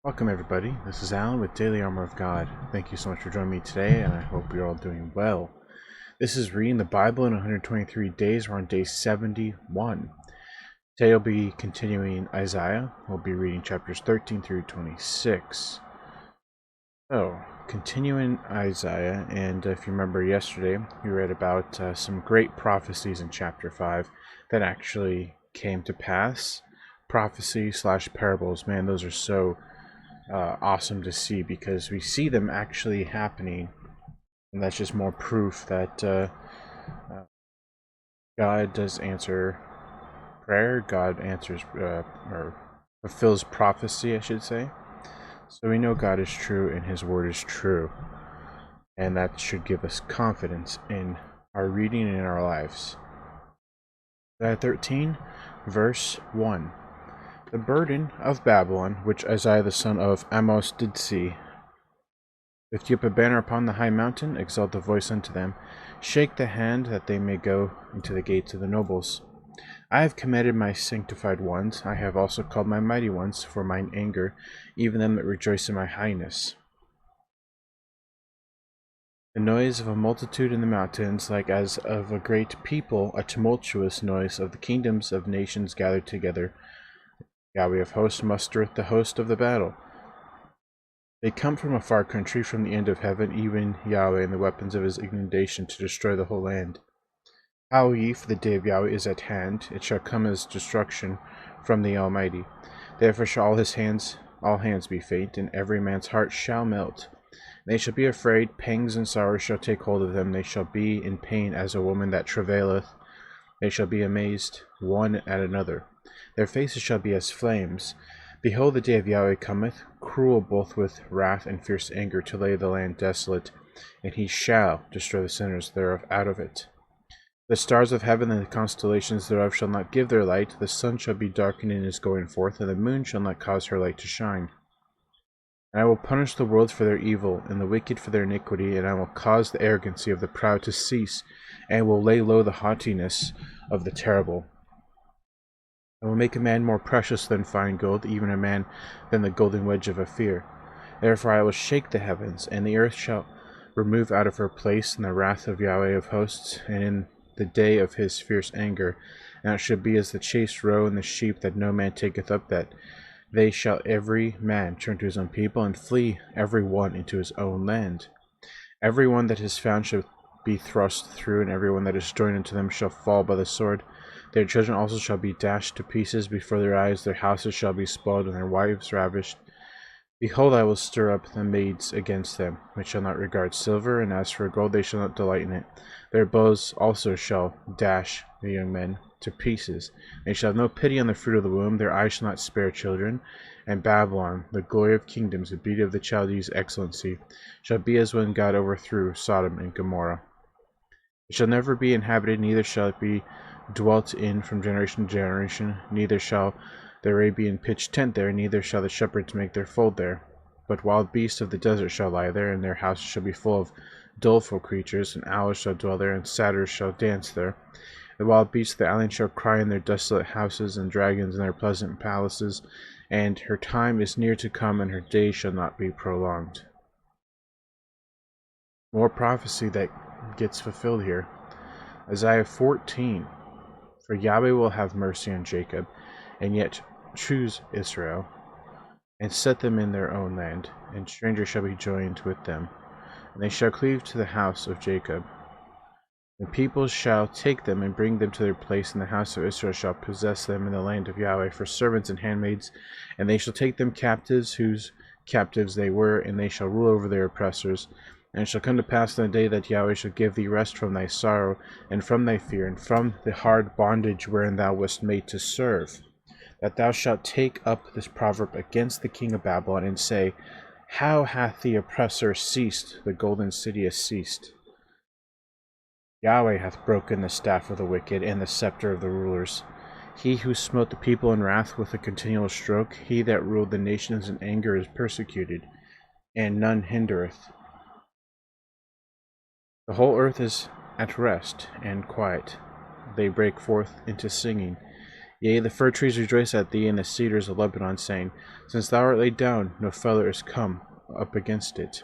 Welcome everybody, this is Alan with Daily Armor of God. Thank you so much for joining me today, and I hope you're all doing well. This is reading the Bible in 123 days. We're on day 71. Today we'll be continuing Isaiah. We'll be reading chapters 13 through 26. So, continuing Isaiah, and if you remember yesterday, we read about some great prophecies in chapter 5 that actually came to pass. Prophecy slash parables, man, those are so awesome to see because we see them actually happening, and that's just more proof that God does answer prayer. God answers or fulfills prophecy, I should say. So we know God is true and His word is true, and that should give us confidence in our reading and in our lives. Isaiah 13, verse 1. The burden of Babylon, which Isaiah the son of Amos did see. Lift you up a banner upon the high mountain, exalt the voice unto them, shake the hand that they may go into the gates of the nobles. I have commanded my sanctified ones, I have also called my mighty ones for mine anger, even them that rejoice in my highness. The noise of a multitude in the mountains, like as of a great people, a tumultuous noise of the kingdoms of nations gathered together. Yahweh of hosts mustereth the host of the battle. They come from a far country, from the end of heaven, even Yahweh and the weapons of his indignation to destroy the whole land. Howl ye, for the day of Yahweh is at hand, it shall come as destruction from the Almighty. Therefore shall all hands be faint, and every man's heart shall melt. They shall be afraid, pangs and sorrows shall take hold of them, they shall be in pain as a woman that travaileth. They shall be amazed one at another. Their faces shall be as flames. Behold, the day of Yahweh cometh, cruel both with wrath and fierce anger, to lay the land desolate, and he shall destroy the sinners thereof out of it. The stars of heaven and the constellations thereof shall not give their light, the sun shall be darkened in his going forth, and the moon shall not cause her light to shine. And I will punish the world for their evil, and the wicked for their iniquity, and I will cause the arrogancy of the proud to cease, and will lay low the haughtiness of the terrible. I will make a man more precious than fine gold, even a man than the golden wedge of Ophir. Therefore I will shake the heavens, and the earth shall remove out of her place in the wrath of Yahweh of hosts, and in the day of his fierce anger. And it shall be as the chased roe and the sheep that no man taketh up, that they shall every man turn to his own people, and flee every one into his own land. Every one that is found shall be thrust through, and every one that is joined unto them shall fall by the sword. Their children also shall be dashed to pieces before their eyes, their houses shall be spoiled, and their wives ravished. Behold, I will stir up the maids against them, which shall not regard silver, and as for gold they shall not delight in it. Their bows also shall dash the young men to pieces. They shall have no pity on the fruit of the womb, their eyes shall not spare children. And Babylon, the glory of kingdoms, the beauty of the Chaldees' excellency, shall be as when God overthrew Sodom and Gomorrah. It shall never be inhabited, neither shall it be dwelt in from generation to generation, neither shall the Arabian pitch tent there, neither shall the shepherds make their fold there. But wild beasts of the desert shall lie there, and their houses shall be full of doleful creatures, and owls shall dwell there, and satyrs shall dance there. The wild beasts of the island shall cry in their desolate houses, and dragons in their pleasant palaces, and her time is near to come, and her days shall not be prolonged. More prophecy that gets fulfilled here. Isaiah 14. For Yahweh will have mercy on Jacob, and yet choose Israel, and set them in their own land, and strangers shall be joined with them, and they shall cleave to the house of Jacob. The peoples shall take them and bring them to their place, and the house of Israel shall possess them in the land of Yahweh for servants and handmaids, and they shall take them captives, whose captives they were, and they shall rule over their oppressors. And it shall come to pass in the day that Yahweh shall give thee rest from thy sorrow, and from thy fear, and from the hard bondage wherein thou wast made to serve, that thou shalt take up this proverb against the king of Babylon, and say, How hath the oppressor ceased, the golden city has ceased? Yahweh hath broken the staff of the wicked, and the scepter of the rulers. He who smote the people in wrath with a continual stroke, he that ruled the nations in anger is persecuted, and none hindereth. The whole earth is at rest and quiet. They break forth into singing. Yea, the fir trees rejoice at thee, and the cedars of Lebanon, saying, Since thou art laid down, no feller is come up against it.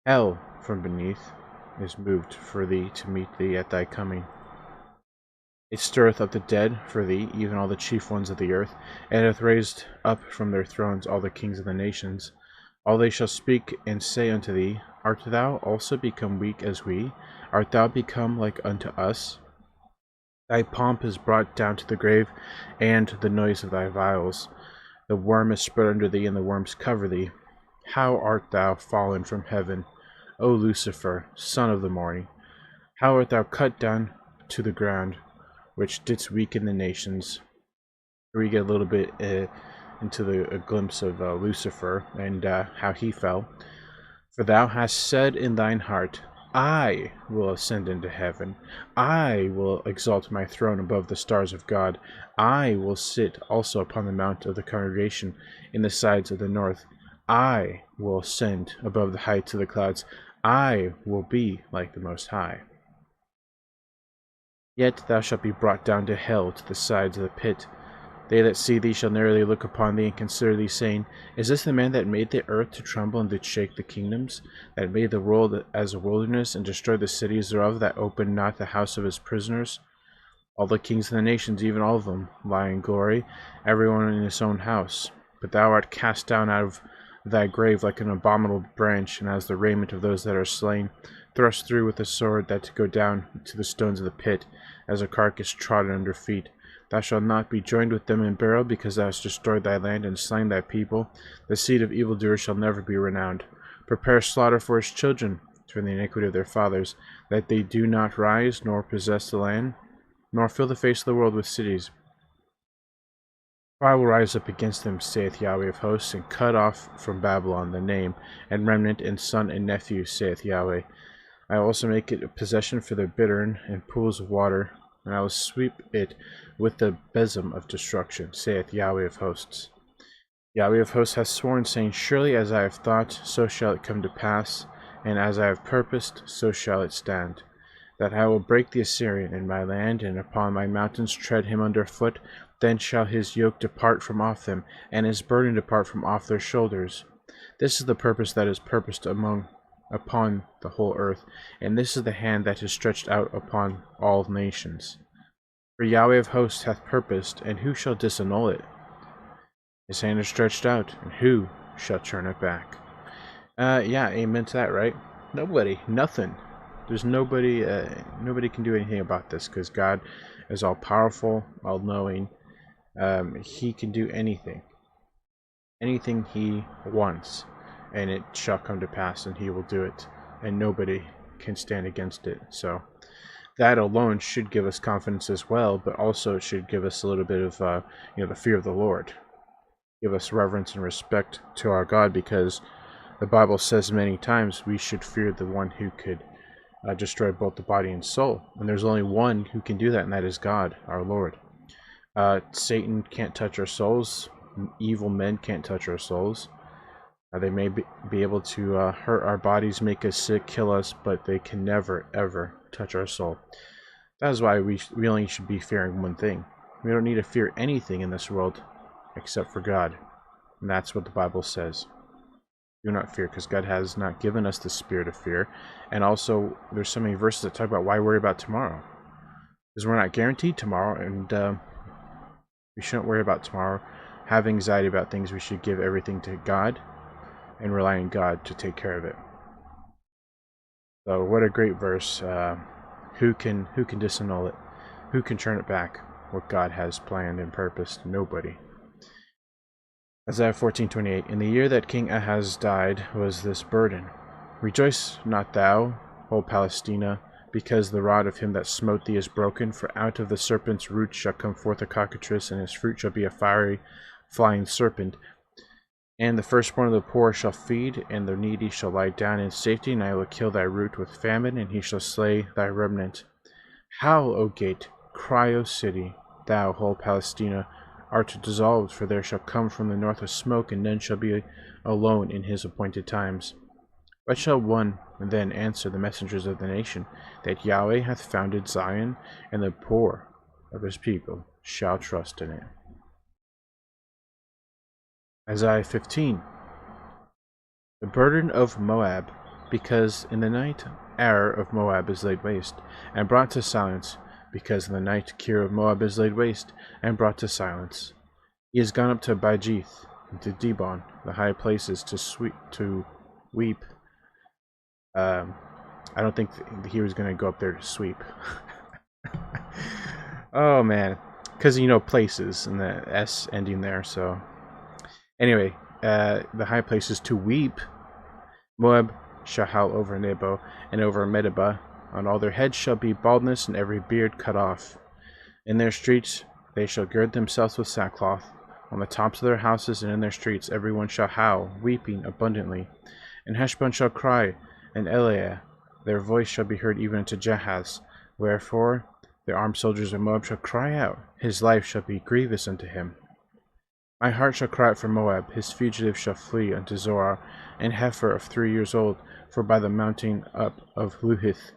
Hell from beneath is moved for thee to meet thee at thy coming. It stirreth up the dead for thee, even all the chief ones of the earth. It hath raised up from their thrones all the kings of the nations. All they shall speak and say unto thee, Art thou also become weak as we? Art thou become like unto us? Thy pomp is brought down to the grave, and the noise of thy viols. The worm is spread under thee, and the worms cover thee. How art thou fallen from heaven, O Lucifer, son of the morning? How art thou cut down to the ground, which didst weaken the nations? Here we get a little bit into a glimpse of Lucifer and how he fell. For thou hast said in thine heart, I will ascend into heaven. I will exalt my throne above the stars of God. I will sit also upon the mount of the congregation in the sides of the north. I will ascend above the heights of the clouds. I will be like the Most High. Yet thou shalt be brought down to hell, to the sides of the pit. They that see thee shall narrowly look upon thee, and consider thee, saying, Is this the man that made the earth to tremble, and did shake the kingdoms? That made the world as a wilderness, and destroyed the cities thereof, that opened not the house of his prisoners? All the kings of the nations, even all of them, lie in glory, every one in his own house. But thou art cast down out of thy grave like an abominable branch, and as the raiment of those that are slain, thrust through with a sword, that to go down to the stones of the pit, as a carcass trodden under feet. Thou shalt not be joined with them in burial, because thou hast destroyed thy land and slain thy people. The seed of evildoers shall never be renowned. Prepare slaughter for his children, for the iniquity of their fathers, that they do not rise, nor possess the land, nor fill the face of the world with cities. For I will rise up against them, saith Yahweh of hosts, and cut off from Babylon the name, and remnant, and son, and nephew, saith Yahweh. I will also make it a possession for the bittern and pools of water, and I will sweep it with the besom of destruction, saith Yahweh of hosts. Yahweh of hosts hath sworn, saying, Surely as I have thought, so shall it come to pass, and as I have purposed, so shall it stand, that I will break the Assyrian in my land, and upon my mountains tread him under foot. Then shall his yoke depart from off them, and his burden depart from off their shoulders. This is the purpose that is purposed upon the whole earth, and this is the hand that is stretched out upon all nations. For Yahweh of hosts hath purposed, and who shall disannul it? His hand is stretched out, and who shall turn it back? Yeah, amen to that, right? Nobody, nothing. There's nobody, nobody can do anything about this, because God is all-powerful, all-knowing. He can do anything he wants, and it shall come to pass, and he will do it, and nobody can stand against it. So that alone should give us confidence as well, but also it should give us a little bit of the fear of the Lord, give us reverence and respect to our God, because the Bible says many times we should fear the one who could destroy both the body and soul, and there's only one who can do that, and that is God, our Lord. Satan can't touch our souls. Evil men can't touch our souls. They may be able to hurt our bodies, make us sick, kill us, but they can never, ever touch our soul. That is why we only should be fearing one thing. We don't need to fear anything in this world except for God. And that's what the Bible says. Do not fear, because God has not given us the spirit of fear. And also, there's so many verses that talk about why worry about tomorrow. Because we're not guaranteed tomorrow, and we shouldn't worry about tomorrow, have anxiety about things. We should give everything to God and rely on God to take care of it. So what a great verse. Who can disannul it? Who can turn it back? What God has planned and purposed? Nobody. Isaiah 14:28. In the year that King Ahaz died was this burden. Rejoice not thou, O Palestina, because the rod of him that smote thee is broken, for out of the serpent's root shall come forth a cockatrice, and his fruit shall be a fiery flying serpent. And the firstborn of the poor shall feed, and the needy shall lie down in safety, and I will kill thy root with famine, and he shall slay thy remnant. Howl, O gate, cry, O city, thou, whole Palestina, art dissolved, for there shall come from the north a smoke, and none shall be alone in his appointed times. What shall one then answer the messengers of the nation, that Yahweh hath founded Zion, and the poor of his people shall trust in it? Isaiah 15. The burden of Moab, because in the night Ar of Moab is laid waste, and brought to silence, because in the night Kir of Moab is laid waste, and brought to silence. He is gone up to Bajith, and to Dibon, the high places, to weep. I don't think he was going to go up there to sweep. Oh man, because places and the S ending there. So anyway, the high places to weep. Moab shall howl over Nebo and over Medeba. On all their heads shall be baldness, and every beard cut off. In their streets they shall gird themselves with sackcloth. On the tops of their houses and in their streets every one shall howl, weeping abundantly. And Heshbon shall cry, and Eliah, their voice shall be heard even unto Jahaz. Wherefore the armed soldiers of Moab shall cry out, his life shall be grievous unto him. My heart shall cry out for Moab, his fugitives shall flee unto Zoar, and heifer of 3 years old, for by the mounting up of Luhith,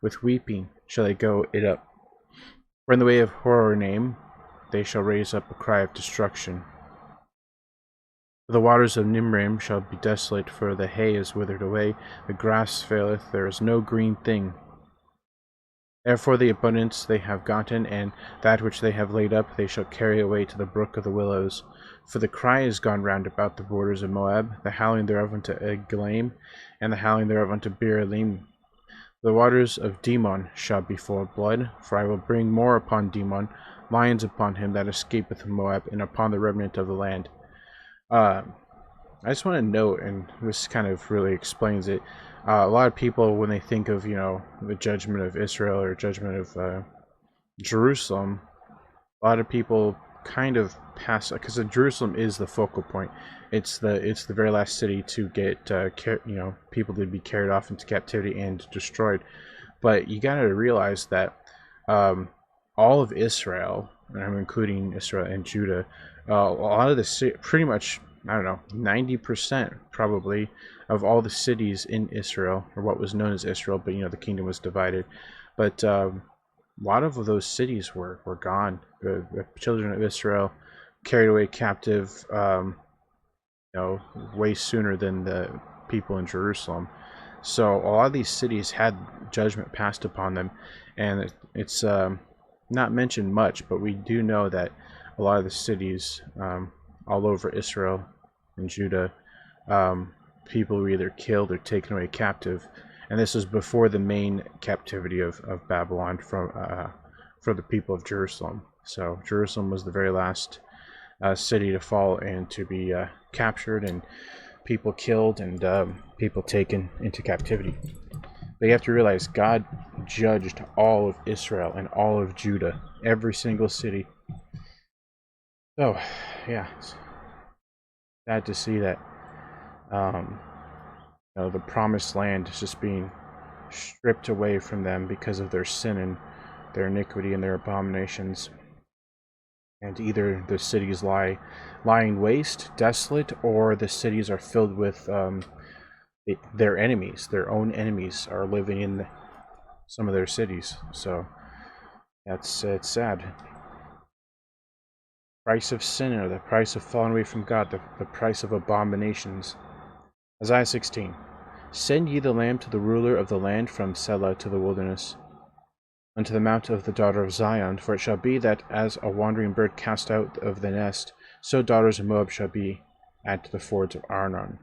with weeping shall they go it up. For in the way of Horonaim they shall raise up a cry of destruction. The waters of Nimrim shall be desolate, for the hay is withered away, the grass faileth, there is no green thing. Therefore the abundance they have gotten, and that which they have laid up, they shall carry away to the brook of the willows. For the cry is gone round about the borders of Moab, the howling thereof unto Eglaim, and the howling thereof unto Beer-elim. The waters of Dimon shall be full of blood, for I will bring more upon Dimon, lions upon him that escapeth Moab, and upon the remnant of the land. I just want to note, and this kind of really explains it, a lot of people, when they think of, the judgment of Israel or judgment of Jerusalem, a lot of people kind of pass, because Jerusalem is the focal point. It's the very last city to get people to be carried off into captivity and destroyed. But you got to realize that all of Israel, and I'm including Israel and Judah, a lot of the pretty much, I don't know, 90% probably of all the cities in Israel, or what was known as Israel, but the kingdom was divided. But a lot of those cities were gone. The children of Israel carried away captive, way sooner than the people in Jerusalem. So a lot of these cities had judgment passed upon them, and it's not mentioned much, but we do know that a lot of the cities all over Israel and Judah, people were either killed or taken away captive, and this was before the main captivity of Babylon for the people of Jerusalem. So Jerusalem was the very last city to fall and to be captured, and people killed, and people taken into captivity. But you have to realize God judged all of Israel and all of Judah, every single city. So, yeah, it's sad to see that the promised land is just being stripped away from them because of their sin and their iniquity and their abominations. And either the cities lying waste, desolate, or the cities are filled with their enemies. Their own enemies are living in some of their cities. So it's sad. Price of sin, or the price of falling away from God, the price of abominations. Isaiah 16. Send ye the lamb to the ruler of the land from Selah to the wilderness, unto the mount of the daughter of Zion. For it shall be that as a wandering bird cast out of the nest, so daughters of Moab shall be at the fords of Arnon.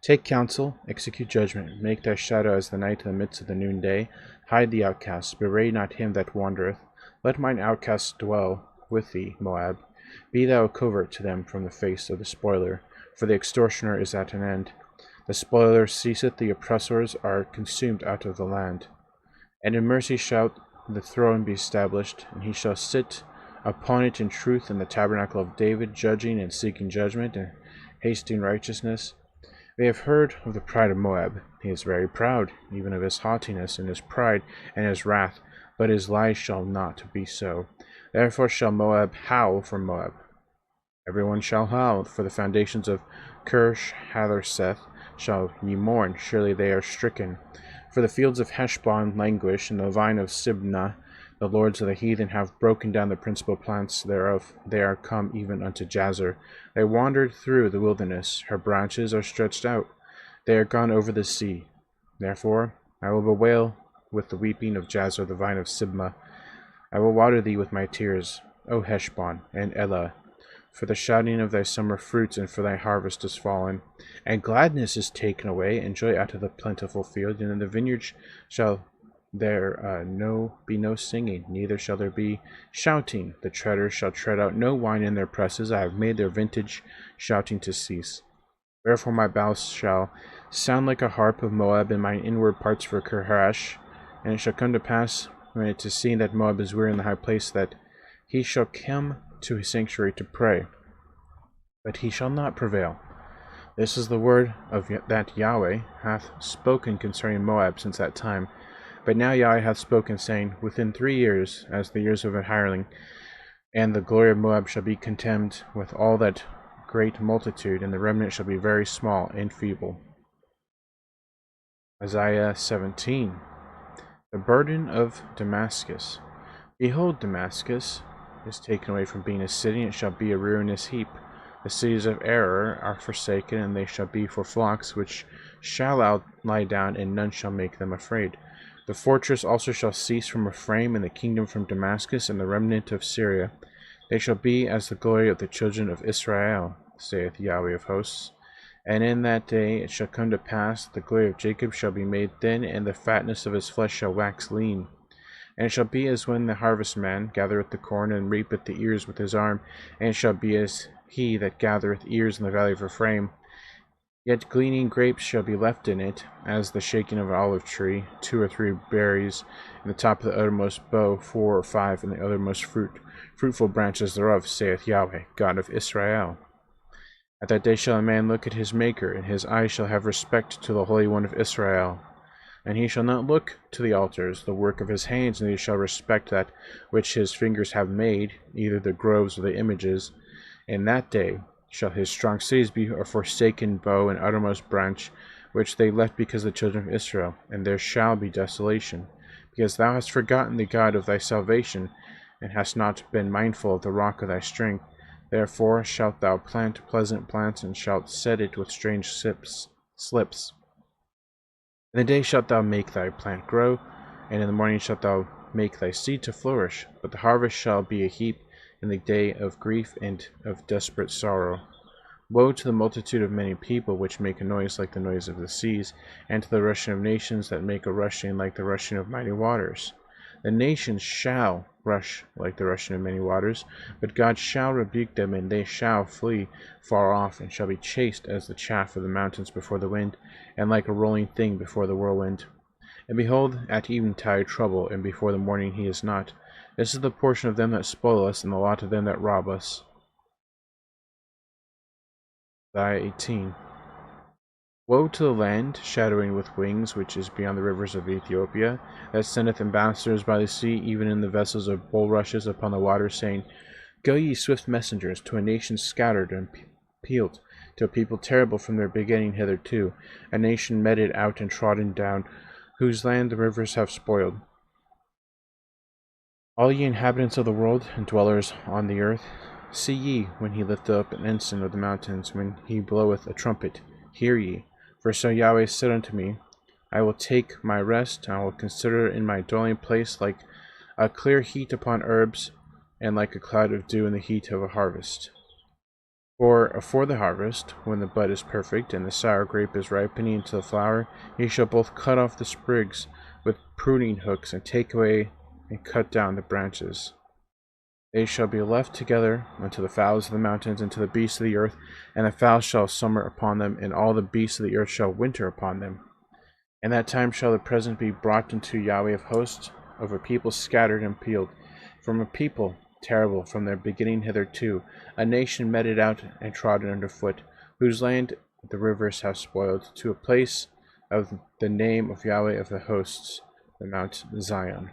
Take counsel, execute judgment, make thy shadow as the night in the midst of the noonday. Hide the outcast, bewray not him that wandereth. Let mine outcasts dwell with thee, Moab. Be thou a covert to them from the face of the spoiler, for the extortioner is at an end. The spoiler ceaseth, the oppressors are consumed out of the land. And in mercy shall the throne be established, and he shall sit upon it in truth in the tabernacle of David, judging and seeking judgment, and hasting righteousness. They have heard of the pride of Moab. He is very proud, even of his haughtiness, and his pride, and his wrath, but his lies shall not be so. Therefore shall Moab howl for Moab. Everyone shall howl for the foundations of Kirsh Hatherseth shall ye mourn, surely they are stricken. For the fields of Heshbon languish, and the vine of Sibnah. The lords of the heathen have broken down the principal plants thereof. They are come even unto Jazer. They wandered through the wilderness. Her branches are stretched out. They are gone over the sea. Therefore I will bewail with the weeping of Jazer, the vine of Sibmah. I will water thee with my tears, O Heshbon and Elah. For the shouting of thy summer fruits and for thy harvest is fallen, and gladness is taken away, and joy out of the plentiful field. And in the vineyards shall there be no singing, neither shall there be shouting. The treaders shall tread out no wine in their presses. I have made their vintage shouting to cease. Wherefore my bowels shall sound like a harp of Moab, and mine inward parts for Kirhash. And it shall come to pass, when it is seen that Moab is weary in the high place, that he shall come to his sanctuary to pray, but he shall not prevail. This is the word of that Yahweh hath spoken concerning Moab since that time. But now Yahweh hath spoken, saying, Within 3 years, as the years of a hireling, and the glory of Moab shall be contemned with all that great multitude, and the remnant shall be very small and feeble. Isaiah 17. The burden of Damascus. Behold, Damascus is taken away from being a city, and it shall be a ruinous heap. The cities of error are forsaken, and they shall be for flocks, which shall lie down, and none shall make them afraid. The fortress also shall cease from Ephraim, and the kingdom from Damascus, and the remnant of Syria. They shall be as the glory of the children of Israel, saith Yahweh of hosts. And in that day it shall come to pass, the glory of Jacob shall be made thin, and the fatness of his flesh shall wax lean. And it shall be as when the harvestman gathereth the corn, and reapeth the ears with his arm, and it shall be as he that gathereth ears in the valley of Ephraim. Yet gleaning grapes shall be left in it, as the shaking of an olive tree, 2 or 3 berries in the top of the uttermost bough, 4 or 5 in the uttermost fruitful branches thereof, saith Yahweh, God of Israel. At that day shall a man look at his Maker, and his eyes shall have respect to the Holy One of Israel. And he shall not look to the altars, the work of his hands, and he shall respect that which his fingers have made, either the groves or the images. In that day shall his strong cities be a forsaken bow and uttermost branch, which they left because of the children of Israel. And there shall be desolation, because thou hast forgotten the God of thy salvation, and hast not been mindful of the rock of thy strength. Therefore shalt thou plant pleasant plants, and shalt set it with strange slips. In the day shalt thou make thy plant grow, and in the morning shalt thou make thy seed to flourish. But the harvest shall be a heap in the day of grief and of desperate sorrow. Woe to the multitude of many people, which make a noise like the noise of the seas, and to the rushing of nations that make a rushing like the rushing of mighty waters. The nations shall rush like the rushing of many waters, but God shall rebuke them, and they shall flee far off, and shall be chased as the chaff of the mountains before the wind, and like a rolling thing before the whirlwind. And behold, at eventide trouble, and before the morning he is not. This is the portion of them that spoil us, and the lot of them that rob us. Isaiah 18. Woe to the land, shadowing with wings, which is beyond the rivers of Ethiopia, that sendeth ambassadors by the sea, even in the vessels of bulrushes upon the water, saying, Go ye swift messengers to a nation scattered and peeled, to a people terrible from their beginning hitherto, a nation meted out and trodden down, whose land the rivers have spoiled. All ye inhabitants of the world, and dwellers on the earth, see ye, when he lifteth up an ensign of the mountains, when he bloweth a trumpet, hear ye. For so Yahweh said unto me, I will take my rest, and I will consider in my dwelling place like a clear heat upon herbs, and like a cloud of dew in the heat of a harvest. For the harvest, when the bud is perfect, and the sour grape is ripening into the flower, ye shall both cut off the sprigs with pruning hooks, and take away and cut down the branches. They shall be left together unto the fowls of the mountains, and to the beasts of the earth, and the fowls shall summer upon them, and all the beasts of the earth shall winter upon them. And that time shall the present be brought unto Yahweh of hosts, of a people scattered and peeled, from a people terrible from their beginning hitherto, a nation meted out and trodden under foot, whose land the rivers have spoiled, to a place of the name of Yahweh of the hosts, the Mount Zion.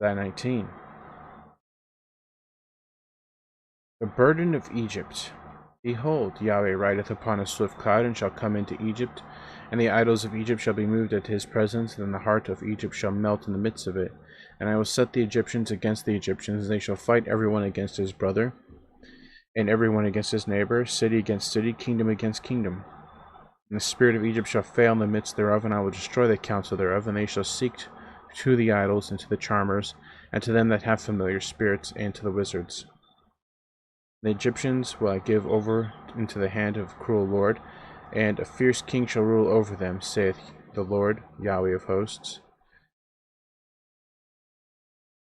Isaiah 19. The burden of Egypt. Behold, Yahweh rideth upon a swift cloud, and shall come into Egypt, and the idols of Egypt shall be moved at his presence, and the heart of Egypt shall melt in the midst of it. And I will set the Egyptians against the Egyptians, and they shall fight every one against his brother, and every one against his neighbor, city against city, kingdom against kingdom. And the spirit of Egypt shall fail in the midst thereof, and I will destroy the counsel thereof, and they shall seek to the idols, and to the charmers, and to them that have familiar spirits, and to the wizards. The Egyptians will I give over into the hand of a cruel lord, and a fierce king shall rule over them, saith the Lord, Yahweh of hosts.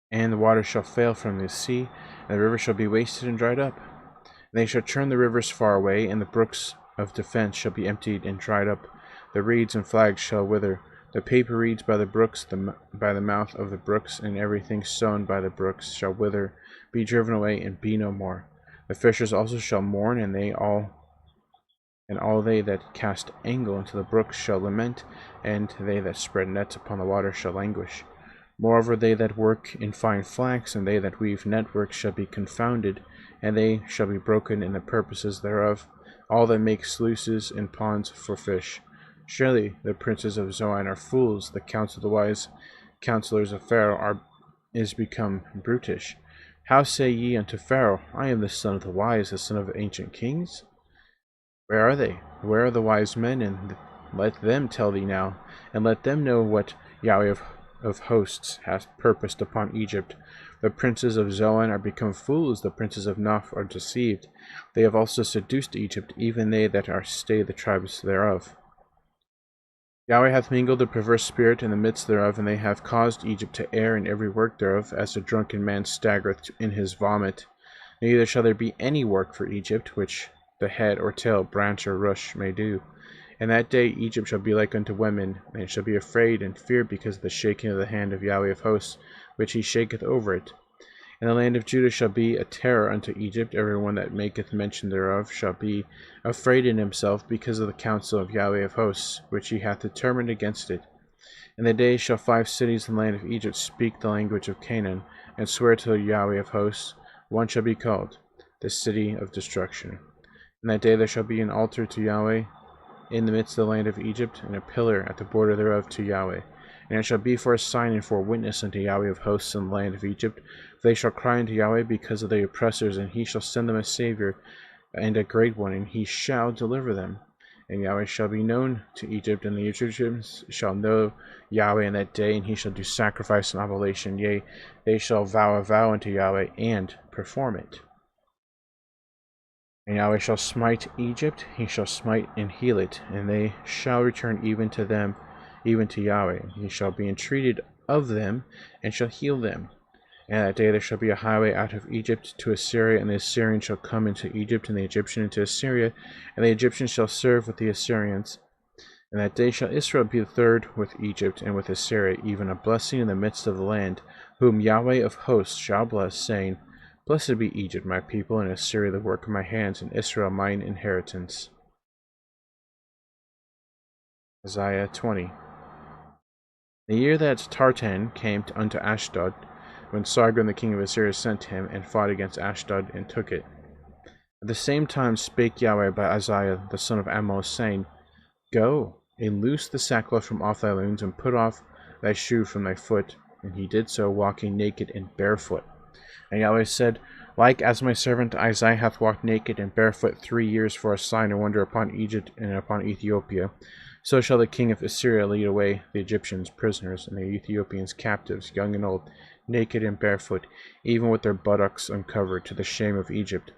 And the waters shall fail from the sea, and the river shall be wasted and dried up. And they shall turn the rivers far away, and the brooks of defense shall be emptied and dried up. The reeds and flags shall wither, the paper reeds by the brooks, by the mouth of the brooks, and everything sown by the brooks shall wither, be driven away, and be no more. The fishers also shall mourn, and all they that cast angle into the brooks shall lament, and they that spread nets upon the water shall languish. Moreover, they that work in fine flax, and they that weave networks shall be confounded, and they shall be broken in the purposes thereof, all that make sluices and ponds for fish. Surely the princes of Zoan are fools, the counsel of the wise counselors of Pharaoh is become brutish. How say ye unto Pharaoh, I am the son of the wise, the son of ancient kings? Where are they? Where are the wise men? And let them tell thee now, and let them know what Yahweh of hosts hath purposed upon Egypt. The princes of Zoan are become fools, the princes of Noph are deceived. They have also seduced Egypt, even they that are stay the tribes thereof. Yahweh hath mingled a perverse spirit in the midst thereof, and they have caused Egypt to err in every work thereof, as a drunken man staggereth in his vomit. Neither shall there be any work for Egypt, which the head or tail, branch or rush may do. In that day Egypt shall be like unto women, and shall be afraid and feared because of the shaking of the hand of Yahweh of hosts, which he shaketh over it. And the land of Judah shall be a terror unto Egypt. Every one that maketh mention thereof shall be afraid in himself because of the counsel of Yahweh of hosts, which he hath determined against it. In the day shall 5 cities in the land of Egypt speak the language of Canaan, and swear to Yahweh of hosts. One shall be called the city of destruction. In that day there shall be an altar to Yahweh in the midst of the land of Egypt, and a pillar at the border thereof to Yahweh. And it shall be for a sign and for a witness unto Yahweh of hosts in the land of Egypt. For they shall cry unto Yahweh because of the oppressors, and he shall send them a Savior, and a great one, and he shall deliver them. And Yahweh shall be known to Egypt, and the Egyptians shall know Yahweh in that day, and he shall do sacrifice and oblation. Yea, they shall vow a vow unto Yahweh, and perform it. And Yahweh shall smite Egypt, he shall smite and heal it, and they shall return even to them, even to Yahweh. He shall be entreated of them, and shall heal them. And that day there shall be a highway out of Egypt to Assyria, and the Assyrian shall come into Egypt, and the Egyptian into Assyria, and the Egyptians shall serve with the Assyrians. And that day shall Israel be the third with Egypt and with Assyria, even a blessing in the midst of the land, whom Yahweh of hosts shall bless, saying, Blessed be Egypt, my people, and Assyria the work of my hands, and Israel mine inheritance. Isaiah 20. The year that Tartan came unto Ashdod, when Sargon the king of Assyria sent him, and fought against Ashdod, and took it. At the same time spake Yahweh by Isaiah the son of Amoz, saying, Go, and loose the sackcloth from off thy loins, and put off thy shoe from thy foot. And he did so, walking naked and barefoot. And Yahweh said, Like as my servant Isaiah hath walked naked and barefoot 3 years for a sign and wonder upon Egypt and upon Ethiopia, so shall the king of Assyria lead away the Egyptians prisoners, and the Ethiopians captives, young and old, naked and barefoot, even with their buttocks uncovered, to the shame of Egypt.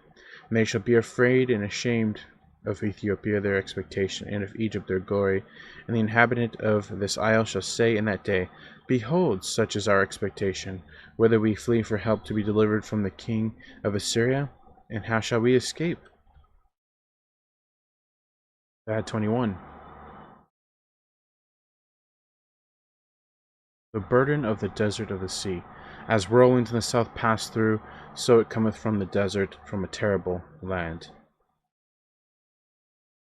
And they shall be afraid and ashamed of Ethiopia their expectation, and of Egypt their glory. And the inhabitant of this isle shall say in that day, Behold, such is our expectation, whether we flee for help to be delivered from the king of Assyria, and how shall we escape? 21. The burden of the desert of the sea. As whirlwinds in the south pass through, so it cometh from the desert, from a terrible land.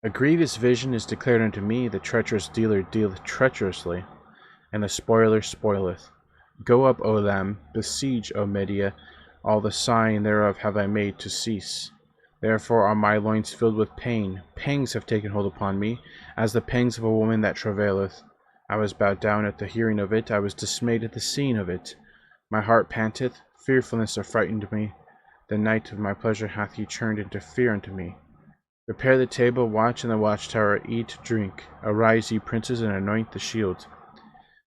A grievous vision is declared unto me, the treacherous dealer dealeth treacherously, and the spoiler spoileth. Go up, O Lam, besiege, O Media, all the sighing thereof have I made to cease. Therefore are my loins filled with pain. Pangs have taken hold upon me, as the pangs of a woman that travaileth. I was bowed down at the hearing of it, I was dismayed at the seeing of it. My heart panteth, fearfulness hath frightened me. The night of my pleasure hath he turned into fear unto me. Prepare the table, watch in the watchtower, eat, drink. Arise, ye princes, and anoint the shield.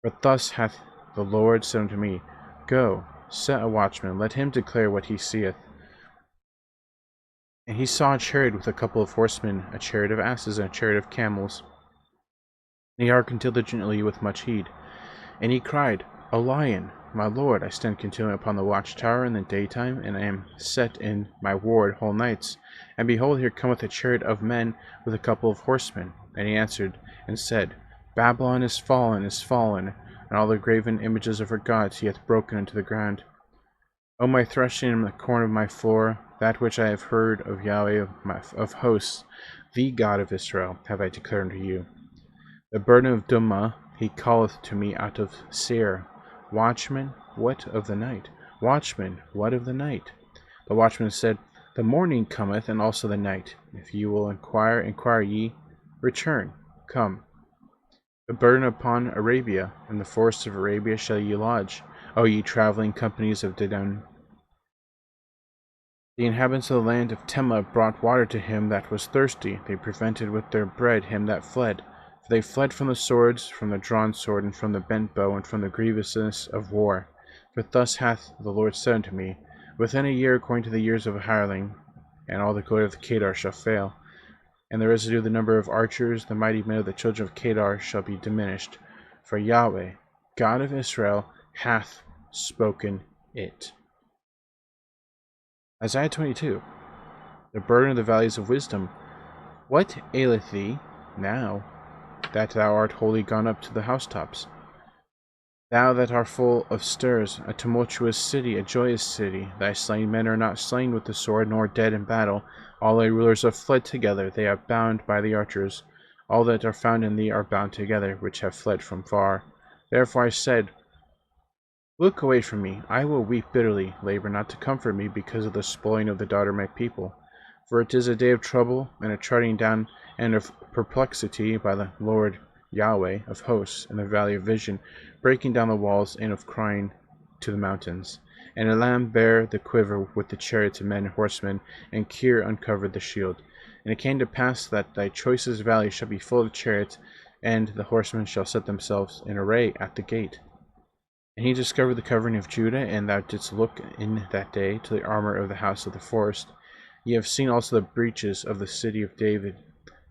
For thus hath the Lord said unto me, Go, set a watchman, let him declare what he seeth. And he saw a chariot with a couple of horsemen, a chariot of asses, and a chariot of camels. And he hearkened diligently with much heed. And he cried, A lion! My lord, I stand continually upon the watchtower in the daytime, and I am set in my ward whole nights. And behold, here cometh a chariot of men with a couple of horsemen. And he answered and said, Babylon is fallen, and all the graven images of her gods he hath broken into the ground. O my threshing and the corn of my floor, that which I have heard of Yahweh of hosts, the God of Israel, have I declared unto you. The burden of Dumah he calleth to me out of Seir. Watchman, what of the night? Watchman, what of the night? The watchman said, The morning cometh, and also the night. If ye will inquire ye. Return, come. The burden upon Arabia, in the forests of Arabia shall ye lodge, O ye travelling companies of Dedan. The inhabitants of the land of Tema brought water to him that was thirsty. They prevented with their bread him that fled. For they fled from the swords, from the drawn sword, and from the bent bow, and from the grievousness of war. For thus hath the Lord said unto me, Within a year, according to the years of a hireling, and all the glory of the Kedar shall fail, and the residue of the number of archers, the mighty men of the children of Kedar, shall be diminished. For Yahweh, God of Israel, hath spoken it. Isaiah 22. The burden of the valleys of wisdom. What aileth thee now, that thou art wholly gone up to the housetops? Thou that art full of stirs, a tumultuous city, a joyous city, thy slain men are not slain with the sword, nor dead in battle. All thy rulers are fled together, they are bound by the archers. All that are found in thee are bound together, which have fled from far. Therefore I said, Look away from me, I will weep bitterly, labor not to comfort me, because of the spoiling of the daughter of my people. For it is a day of trouble, and a treading down, and of perplexity by the Lord Yahweh of hosts, in the valley of vision, breaking down the walls, and of crying to the mountains. And Elam bare the quiver with the chariots of men and horsemen, and Kir uncovered the shield. And it came to pass that thy choicest valley shall be full of chariots, and the horsemen shall set themselves in array at the gate. And he discovered the covering of Judah, and thou didst look in that day to the armor of the house of the forest. Ye have seen also the breaches of the city of David,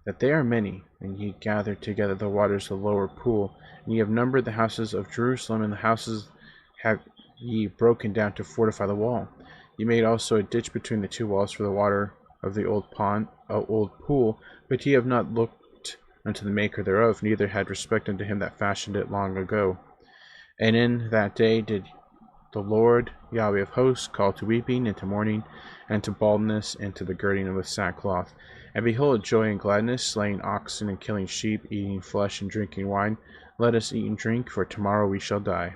that they are many, and ye gathered together the waters of the lower pool, and ye have numbered the houses of Jerusalem, and the houses have ye broken down to fortify the wall. Ye made also a ditch between the two walls for the water of the old pool, but ye have not looked unto the maker thereof, neither had respect unto him that fashioned it long ago. And in that day did the Lord Yahweh of hosts call to weeping, and to mourning, and to baldness, and to the girding with sackcloth. And behold, joy and gladness, slaying oxen and killing sheep, eating flesh and drinking wine. Let us eat and drink, for tomorrow we shall die.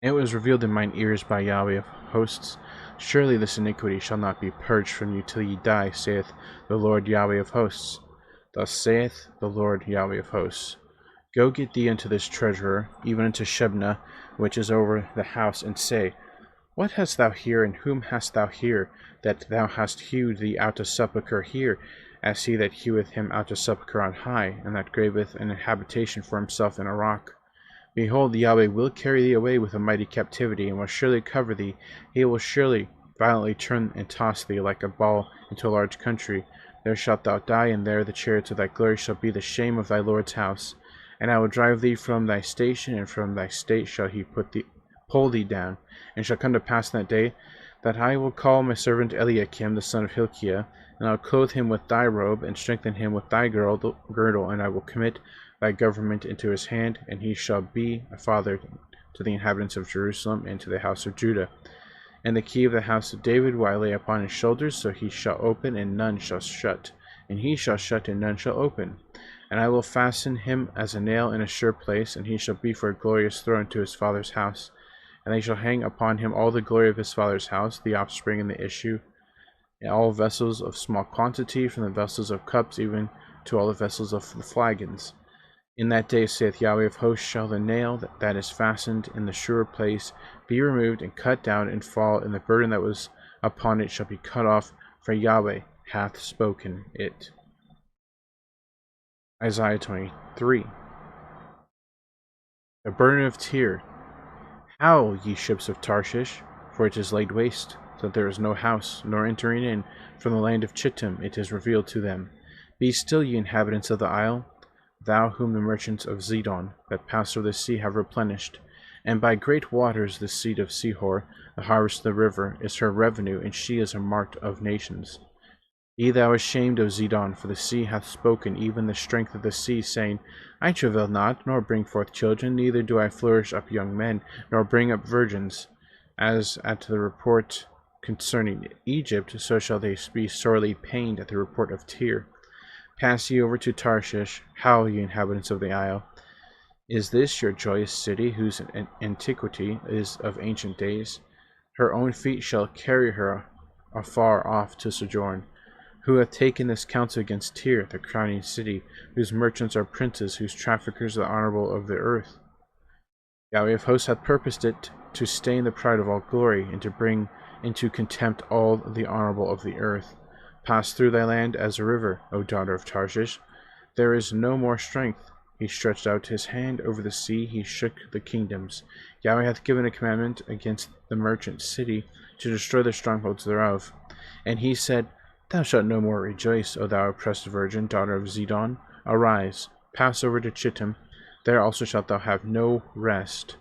And it was revealed in mine ears by Yahweh of hosts, Surely this iniquity shall not be purged from you till ye die, saith the Lord Yahweh of hosts. Thus saith the Lord Yahweh of hosts, Go get thee unto this treasurer, even unto Shebna, which is over the house, and say, What hast thou here, and whom hast thou here, that thou hast hewed thee out a sepulchre here, as he that heweth him out a sepulchre on high, and that graveth an habitation for himself in a rock? Behold, Yahweh will carry thee away with a mighty captivity, and will surely cover thee. He will surely violently turn and toss thee like a ball into a large country. There shalt thou die, and there the chariots of thy glory shall be the shame of thy Lord's house. And I will drive thee from thy station, and from thy state shall he pull thee down. And it shall come to pass in that day, that I will call my servant Eliakim the son of Hilkiah, and I will clothe him with thy robe, and strengthen him with thy girdle, and I will commit thy government into his hand, and he shall be a father to the inhabitants of Jerusalem, and to the house of Judah. And the key of the house of David will I lay upon his shoulders, so he shall open, and none shall shut, and he shall shut, and none shall open. And I will fasten him as a nail in a sure place, and he shall be for a glorious throne to his father's house. And they shall hang upon him all the glory of his father's house, the offspring and the issue, and all vessels of small quantity, from the vessels of cups even to all the vessels of the flagons. In that day, saith Yahweh of hosts, shall the nail that is fastened in the sure place be removed and cut down and fall, and the burden that was upon it shall be cut off, for Yahweh hath spoken it. Isaiah 23. The burden of Tyre. Howl, ye ships of Tarshish, for it is laid waste, so that there is no house, nor entering in. From the land of Chittim it is revealed to them. Be still, ye inhabitants of the isle, thou whom the merchants of Zidon that pass over the sea have replenished. And by great waters the seed of Sihor, the harvest of the river, is her revenue, and she is a mart of nations. Be thou ashamed, O Zidon, for the sea hath spoken, even the strength of the sea, saying, I travail not, nor bring forth children, neither do I flourish up young men, nor bring up virgins. As at the report concerning Egypt, so shall they be sorely pained at the report of Tyre. Pass ye over to Tarshish, howl, ye inhabitants of the isle. Is this your joyous city, whose antiquity is of ancient days? Her own feet shall carry her afar off to sojourn. Who hath taken this counsel against Tyre, the crowning city, whose merchants are princes, whose traffickers are the honorable of the earth? Yahweh of hosts hath purposed it to stain the pride of all glory, and to bring into contempt all the honorable of the earth. Pass through thy land as a river, O daughter of Tarshish. There is no more strength. He stretched out his hand over the sea, he shook the kingdoms. Yahweh hath given a commandment against the merchant city, to destroy the strongholds thereof. And he said, Thou shalt no more rejoice, O thou oppressed virgin, daughter of Zidon. Arise, pass over to Chittim, there also shalt thou have no rest.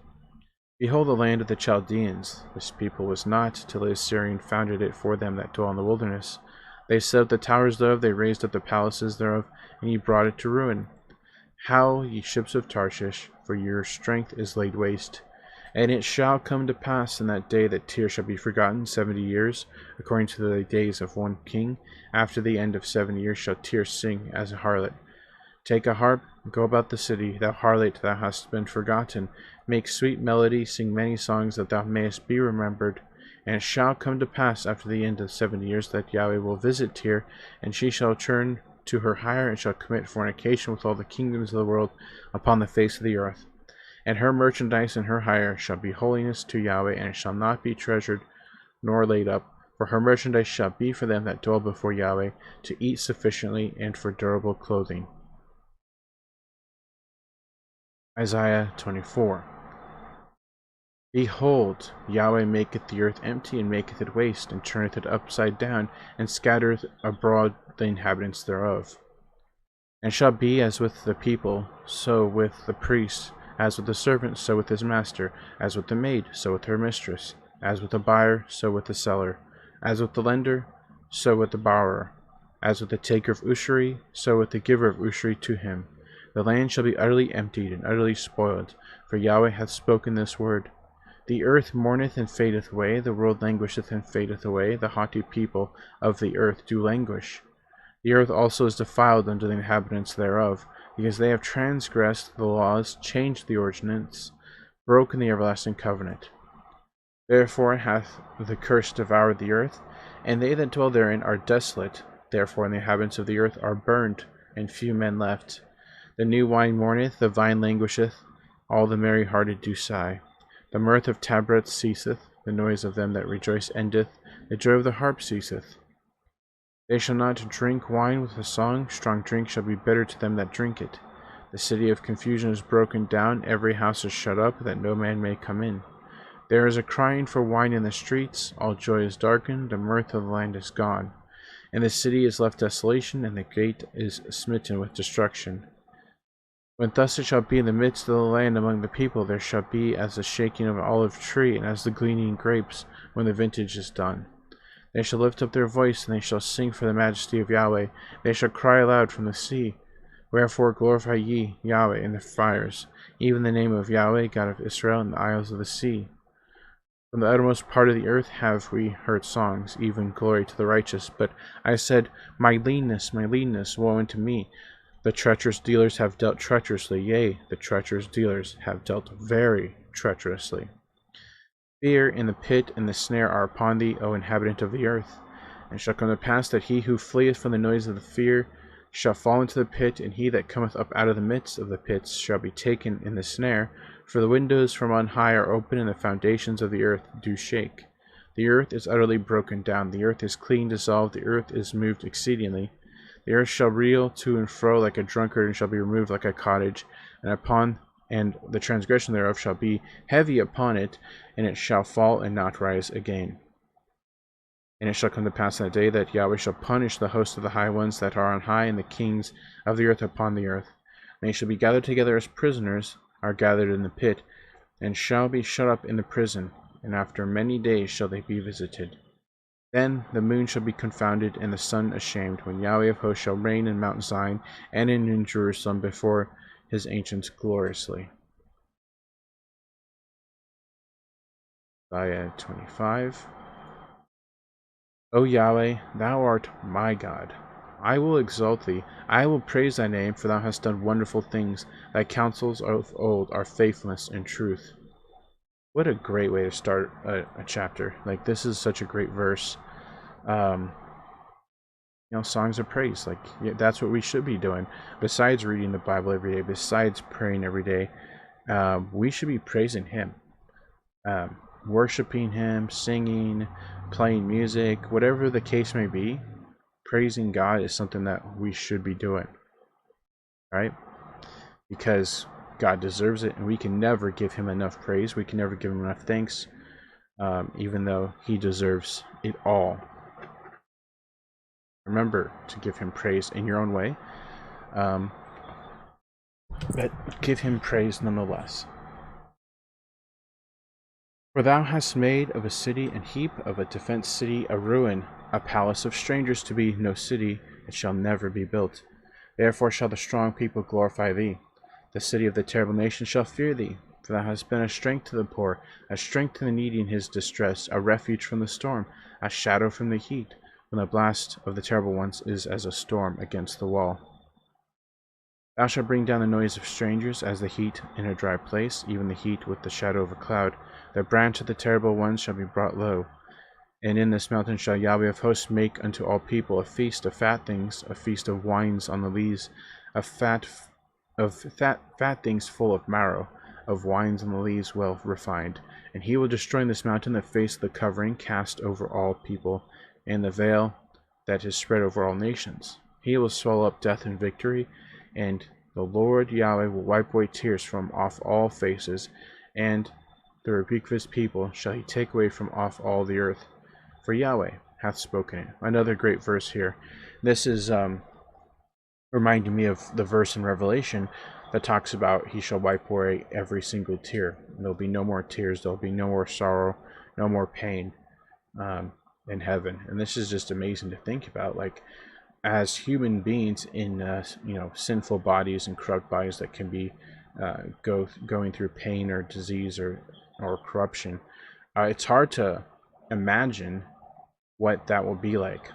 Behold the land of the Chaldeans. This people was not, till the Assyrian founded it for them that dwell in the wilderness. They set up the towers thereof, they raised up the palaces thereof, and ye brought it to ruin. Howl, ye ships of Tarshish, for your strength is laid waste. And it shall come to pass in that day that Tyre shall be forgotten 70 years, according to the days of one king. After the end of 7 years shall Tyre sing as a harlot. Take a harp, go about the city, thou harlot, thou hast been forgotten. Make sweet melody, sing many songs, that thou mayest be remembered. And it shall come to pass after the end of 7 years that Yahweh will visit Tyre, and she shall turn to her hire, and shall commit fornication with all the kingdoms of the world upon the face of the earth. And her merchandise and her hire shall be holiness to Yahweh, and it shall not be treasured nor laid up. For her merchandise shall be for them that dwell before Yahweh, to eat sufficiently, and for durable clothing. Isaiah 24. Behold, Yahweh maketh the earth empty, and maketh it waste, and turneth it upside down, and scattereth abroad the inhabitants thereof. And shall be as with the people, so with the priest, as with the servant, so with his master, as with the maid, so with her mistress, as with the buyer, so with the seller, as with the lender, so with the borrower, as with the taker of usury, so with the giver of usury to him. The land shall be utterly emptied and utterly spoiled, for Yahweh hath spoken this word. The earth mourneth and fadeth away, the world languisheth and fadeth away, the haughty people of the earth do languish. The earth also is defiled unto the inhabitants thereof, because they have transgressed the laws, changed the ordinance, broken the everlasting covenant. Therefore hath the curse devoured the earth, and they that dwell therein are desolate. Therefore the inhabitants of the earth are burned, and few men left. The new wine mourneth, the vine languisheth, all the merry-hearted do sigh. The mirth of tabrets ceaseth, the noise of them that rejoice endeth, the joy of the harp ceaseth. They shall not drink wine with a song, strong drink shall be bitter to them that drink it. The city of confusion is broken down, every house is shut up, that no man may come in. There is a crying for wine in the streets, all joy is darkened, the mirth of the land is gone. And the city is left desolation, and the gate is smitten with destruction. When thus it shall be in the midst of the land among the people, there shall be as the shaking of an olive tree, and as the gleaning grapes, when the vintage is done. They shall lift up their voice, and they shall sing for the majesty of Yahweh. They shall cry aloud from the sea. Wherefore glorify ye Yahweh in the fires, even the name of Yahweh, God of Israel, in the isles of the sea. From the uttermost part of the earth have we heard songs, even glory to the righteous. But I said, my leanness, woe unto me! The treacherous dealers have dealt treacherously, yea, the treacherous dealers have dealt very treacherously. Fear and the pit and the snare are upon thee, O inhabitant of the earth. And it shall come to pass that he who fleeth from the noise of the fear shall fall into the pit, and he that cometh up out of the midst of the pits shall be taken in the snare. For the windows from on high are open, and the foundations of the earth do shake. The earth is utterly broken down, the earth is clean dissolved, the earth is moved exceedingly. The earth shall reel to and fro like a drunkard, and shall be removed like a cottage, and the transgression thereof shall be heavy upon it, and it shall fall and not rise again. And it shall come to pass in that day that Yahweh shall punish the host of the high ones that are on high, and the kings of the earth upon the earth. And they shall be gathered together as prisoners are gathered in the pit, and shall be shut up in the prison, and after many days shall they be visited. Then the moon shall be confounded, and the sun ashamed, when Yahweh of hosts shall reign in Mount Zion and in Jerusalem before his ancients gloriously. Isaiah 25. O Yahweh, thou art my God. I will exalt thee, I will praise thy name, for thou hast done wonderful things. Thy counsels of old are faithfulness and truth. What a great way to start a chapter. Like, this is such a great verse. Songs of praise. Like, yeah, that's what we should be doing. Besides reading the Bible every day, besides praying every day, we should be praising him. Worshiping him, singing, playing music, whatever the case may be, praising God is something that we should be doing, right? Because God deserves it, and we can never give him enough praise. We can never give him enough thanks, even though he deserves it all. Remember to give him praise in your own way, but give him praise nonetheless. For thou hast made of a city an heap, of a defenced city a ruin, a palace of strangers to be no city, it shall never be built. Therefore shall the strong people glorify thee. The city of the terrible nation shall fear thee, for thou hast been a strength to the poor, a strength to the needy in his distress, a refuge from the storm, a shadow from the heat, when the blast of the terrible ones is as a storm against the wall. Thou shalt bring down the noise of strangers as the heat in a dry place, even the heat with the shadow of a cloud. The branch of the terrible ones shall be brought low. And in this mountain shall Yahweh of hosts make unto all people a feast of fat things, a feast of wines on the lees, of fat things full of marrow, of wines on the lees well refined. And he will destroy in this mountain the face of the covering cast over all people, and the veil that is spread over all nations. He will swallow up death in victory, and the Lord Yahweh will wipe away tears from off all faces, and the rebuke of his people shall he take away from off all the earth. For Yahweh hath spoken it. Another great verse here. This is reminding me of the verse in Revelation that talks about he shall wipe away every single tear. There'll be no more tears. There'll be no more sorrow, no more pain in heaven. And this is just amazing to think about. Like, as human beings in sinful bodies and corrupt bodies that can be going through pain or disease or corruption, it's hard to imagine what that will be like.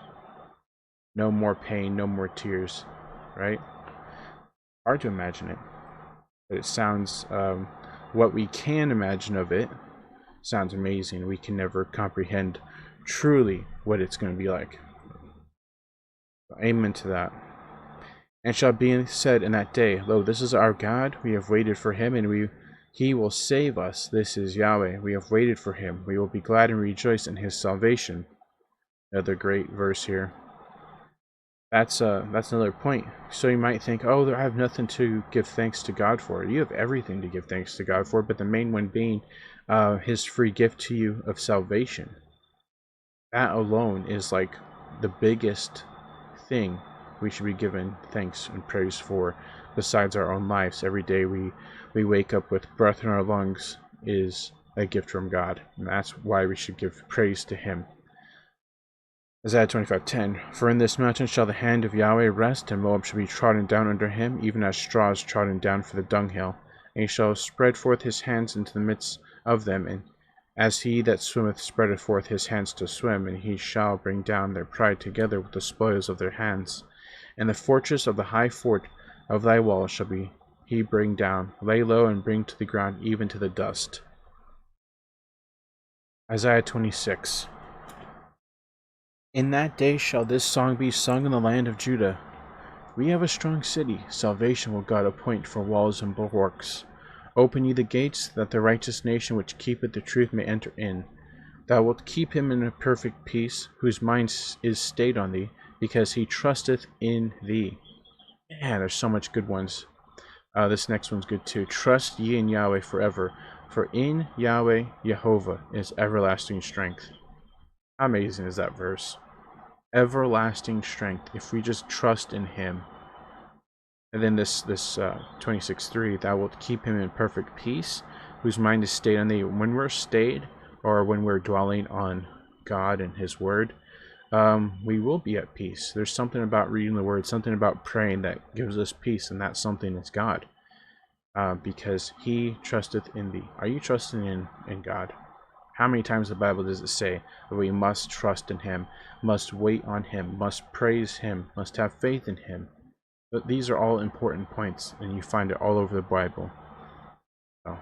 No more pain, no more tears, right? Hard to imagine it, but it sounds what we can imagine of it sounds amazing. We can never comprehend truly what it's going to be like. Amen to that. And shall be said in that day, Lo, this is our God, we have waited for him, and he will save us. This is Yahweh, we have waited for him. We will be glad and rejoice in his salvation. Another great verse here. That's another point. So you might think, oh, I have nothing to give thanks to God for. You have everything to give thanks to God for, but the main one being his free gift to you of salvation. That alone is like the biggest thing we should be given thanks and praise for, besides our own lives. Every day we wake up with breath in our lungs is a gift from God, and that's why we should give praise to him. Isaiah 25:10. For in this mountain shall the hand of Yahweh rest, and Moab shall be trodden down under him, even as straw is trodden down for the dunghill. And he shall spread forth his hands into the midst of them, and as he that swimmeth spreadeth forth his hands to swim, and he shall bring down their pride together with the spoils of their hands. And the fortress of the high fort of thy wall shall he bring down, lay low, and bring to the ground, even to the dust. Isaiah 26. In that day shall this song be sung in the land of Judah. We have a strong city, salvation will God appoint for walls and bulwarks. Open ye the gates, that the righteous nation which keepeth the truth may enter in. Thou wilt keep him in a perfect peace, whose mind is stayed on thee, because he trusteth in thee. Man, there's so much good ones. This next one's good too. Trust ye in Yahweh forever, for in Yahweh Jehovah is everlasting strength. How amazing is that verse? Everlasting strength, if we just trust in him. And then this 26:3, thou wilt keep him in perfect peace, whose mind is stayed on thee. When we're stayed, or when we're dwelling on God and his word, we will be at peace. There's something about reading the word, something about praying that gives us peace, and that something is God, because he trusteth in thee. Are you trusting in God? How many times in the Bible does it say that we must trust in him, must wait on him, must praise him, must have faith in him? But these are all important points, and you find it all over the Bible. So,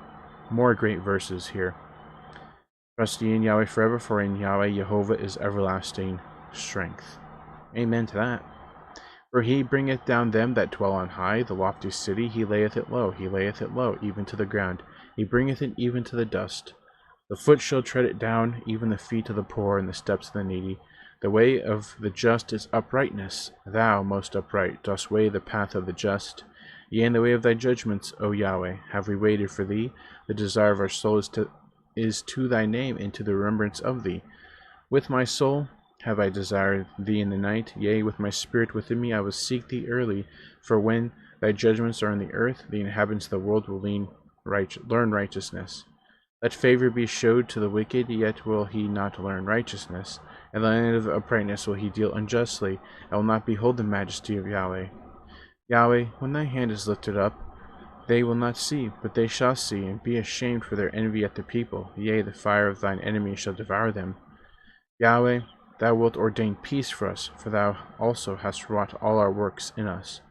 more great verses here. Trust ye in Yahweh forever, for in Yahweh Jehovah is everlasting strength. Amen to that. For he bringeth down them that dwell on high, the lofty city, he layeth it low, even to the ground. He bringeth it even to the dust. The foot shall tread it down, even the feet of the poor, and the steps of the needy. The way of the just is uprightness. Thou, most upright, dost weigh the path of the just. Yea, in the way of thy judgments, O Yahweh, have we waited for thee. The desire of our soul is to thy name, and to the remembrance of thee. With my soul have I desired thee in the night, yea, with my spirit within me I will seek thee early. For when thy judgments are in the earth, the inhabitants of the world will learn righteousness. Let favor be showed to the wicked, yet will he not learn righteousness. In the land of uprightness will he deal unjustly, and will not behold the majesty of Yahweh. Yahweh, when thy hand is lifted up, they will not see, but they shall see, and be ashamed for their envy at the people. Yea, the fire of thine enemies shall devour them. Yahweh, thou wilt ordain peace for us, for thou also hast wrought all our works in us.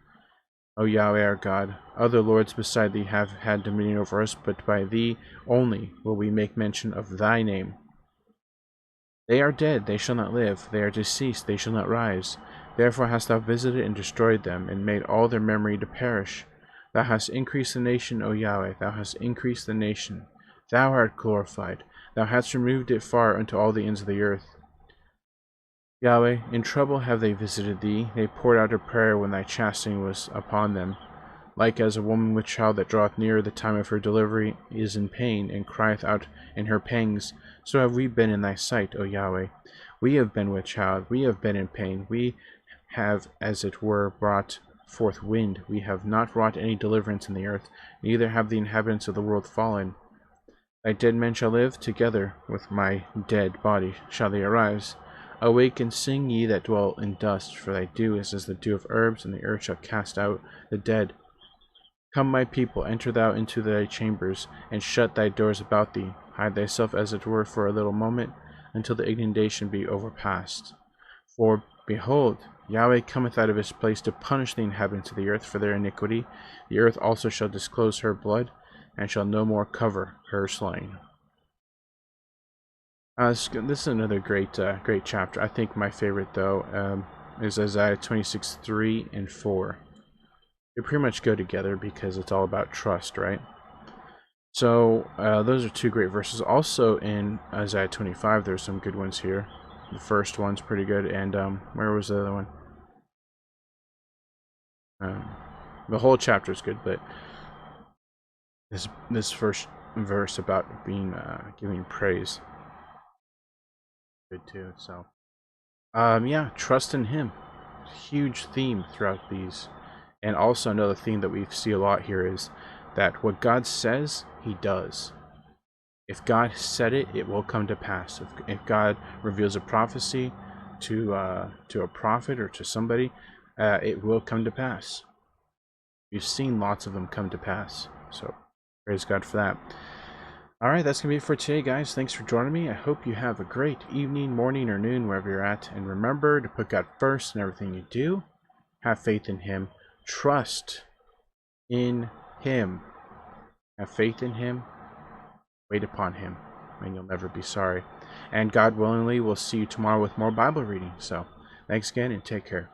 O Yahweh our God, other lords beside thee have had dominion over us, but by thee only will we make mention of thy name. They are dead, they shall not live. They are deceased, they shall not rise. Therefore hast thou visited and destroyed them, and made all their memory to perish. Thou hast increased the nation, O Yahweh, thou hast increased the nation. Thou art glorified. Thou hast removed it far unto all the ends of the earth. Yahweh, in trouble have they visited thee. They poured out a prayer when thy chastening was upon them. Like as a woman with child that draweth near the time of her delivery is in pain, and crieth out in her pangs, so have we been in thy sight, O Yahweh. We have been with child, we have been in pain, we have as it were brought forth wind, we have not wrought any deliverance in the earth, neither have the inhabitants of the world fallen. Thy dead men shall live, together with my dead body shall they arise. Awake and sing, ye that dwell in dust, for thy dew is as the dew of herbs, and the earth shall cast out the dead. Come, my people, enter thou into thy chambers, and shut thy doors about thee. Hide thyself as it were for a little moment, until the indignation be overpast. For, behold, Yahweh cometh out of his place to punish the inhabitants of the earth for their iniquity. The earth also shall disclose her blood, and shall no more cover her slain. This is another great chapter. I think my favorite, though, is Isaiah 26:3 and 4. They pretty much go together because it's all about trust, right? So those are two great verses. Also in Isaiah 25, there's some good ones here. The first one's pretty good, and where was the other one? The whole chapter is good, but this first verse about being giving praise, good too. So yeah, trust in Him. Huge theme throughout these. And also another theme that we see a lot here is that what God says, He does. If God said it, it will come to pass. If God reveals a prophecy to a prophet or to somebody, it will come to pass. We've seen lots of them come to pass. So praise God for that. Alright, that's going to be it for today, guys. Thanks for joining me. I hope you have a great evening, morning, or noon, wherever you're at. And remember to put God first in everything you do. Have faith in Him. Trust in Him. Have faith in Him. Wait upon Him. and you'll never be sorry. And God willingly, we'll see you tomorrow with more Bible reading. So thanks again, and take care.